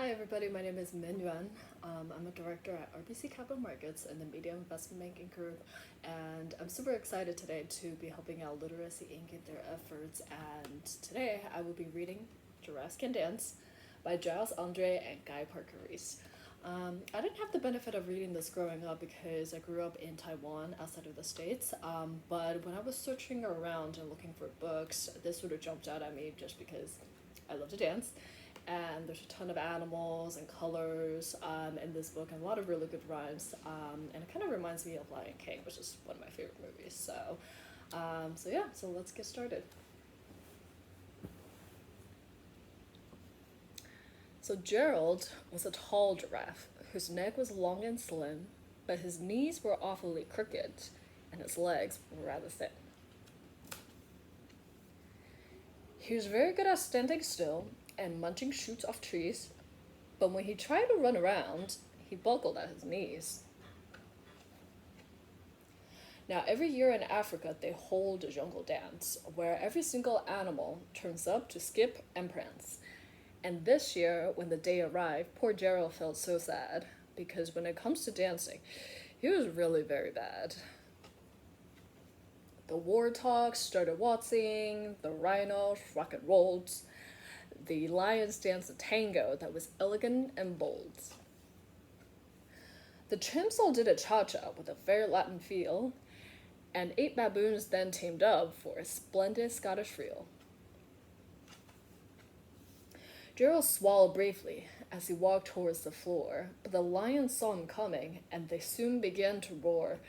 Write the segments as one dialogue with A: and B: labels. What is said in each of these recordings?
A: Hi everybody, my name is Yuan. I'm a director at RBC Capital Markets in the Media Investment Banking Group, and I'm super excited today to be helping out Literacy Inc. in their efforts. And today I will be reading Giraffes Can Dance by Giles, Andreae, and Guy Parker Reese. I didn't have the benefit of reading this growing up because I grew up in Taiwan outside of the States, but when I was searching around and looking for books, this sort of jumped out at me just because I love to dance. And there's a ton of animals and colors in this book, and a lot of really good rhymes. And it kind of reminds me of Lion King, which is one of my favorite movies. So let's get started. So Gerald was a tall giraffe whose neck was long and slim, but his knees were awfully crooked, and his legs were rather thin. He was very good at standing still and munching shoots off trees, but when he tried to run around, he buckled at his knees. Now, every year in Africa, they hold a jungle dance where every single animal turns up to skip and prance. And this year, when the day arrived, poor Gerald felt so sad because when it comes to dancing, he was really very bad. The warthogs started waltzing, the rhinos rock and rolled, the lions danced a tango that was elegant and bold. The chimps all did a cha-cha with a very Latin feel, and 8 baboons then teamed up for a splendid Scottish reel. Gerald swallowed briefly as he walked towards the floor, but the lions saw him coming, and they soon began to roar.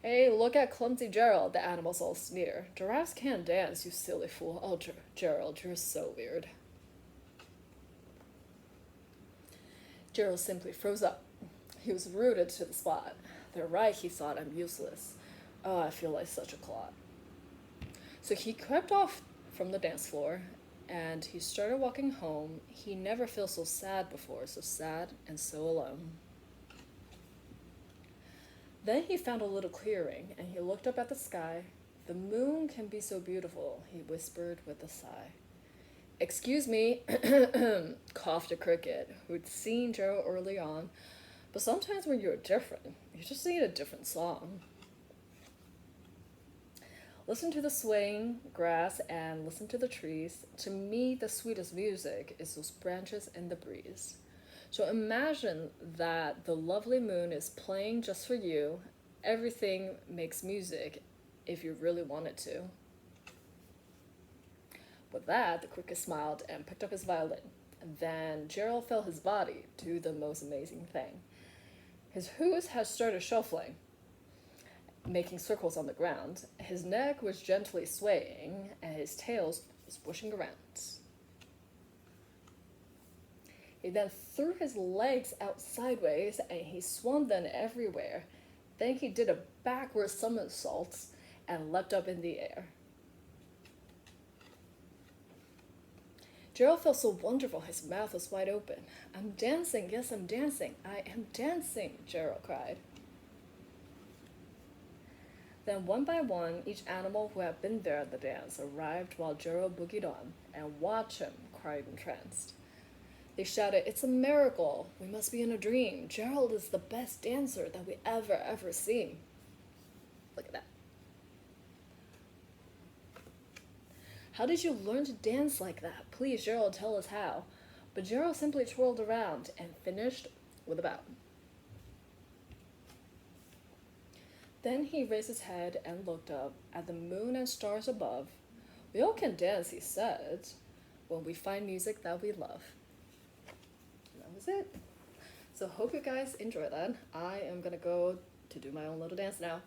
A: "Hey, look at clumsy Gerald," the animals all sneer. "Giraffes can't dance, you silly fool. Oh, Gerald, you're so weird." Gerald simply froze up. He was rooted to the spot. "They're right," he thought. "I'm useless. Oh, I feel like such a clod." So he crept off from the dance floor, and he started walking home. He never felt so sad before, so sad and so alone. Then he found a little clearing, and he looked up at the sky. "The moon can be so beautiful," he whispered with a sigh. "Excuse me," coughed a cricket, who'd seen Gerald early on, "but sometimes when you're different, you just need a different song." Listen to the swaying grass and listen to the trees. To me, the sweetest music is those branches in the breeze. So imagine that the lovely moon is playing just for you. Everything makes music if you really want it to. With that, the cricket smiled and picked up his violin. Then Gerald felt his body do the most amazing thing. His hooves had started shuffling, making circles on the ground. His neck was gently swaying, and his tail was whooshing around. He then threw his legs out sideways, and he swung them everywhere. Then he did a backward somersault and leapt up in the air. Gerald felt so wonderful, his mouth was wide open. "I'm dancing, yes, I'm dancing. I am dancing," Gerald cried. Then one by one, each animal who had been there at the dance arrived while Gerald boogied on, and watch him, cried entranced. They shouted, "It's a miracle. We must be in a dream. Gerald is the best dancer that we ever seen." Look at that. "How did you learn to dance like that? Please, Gerald, tell us how." But Gerald simply twirled around and finished with a bow. Then he raised his head and looked up at the moon and stars above. "We all can dance," he said, "when we find music that we love." And that was it. So hope you guys enjoy that. I am gonna go to do my own little dance now.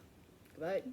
A: Goodbye.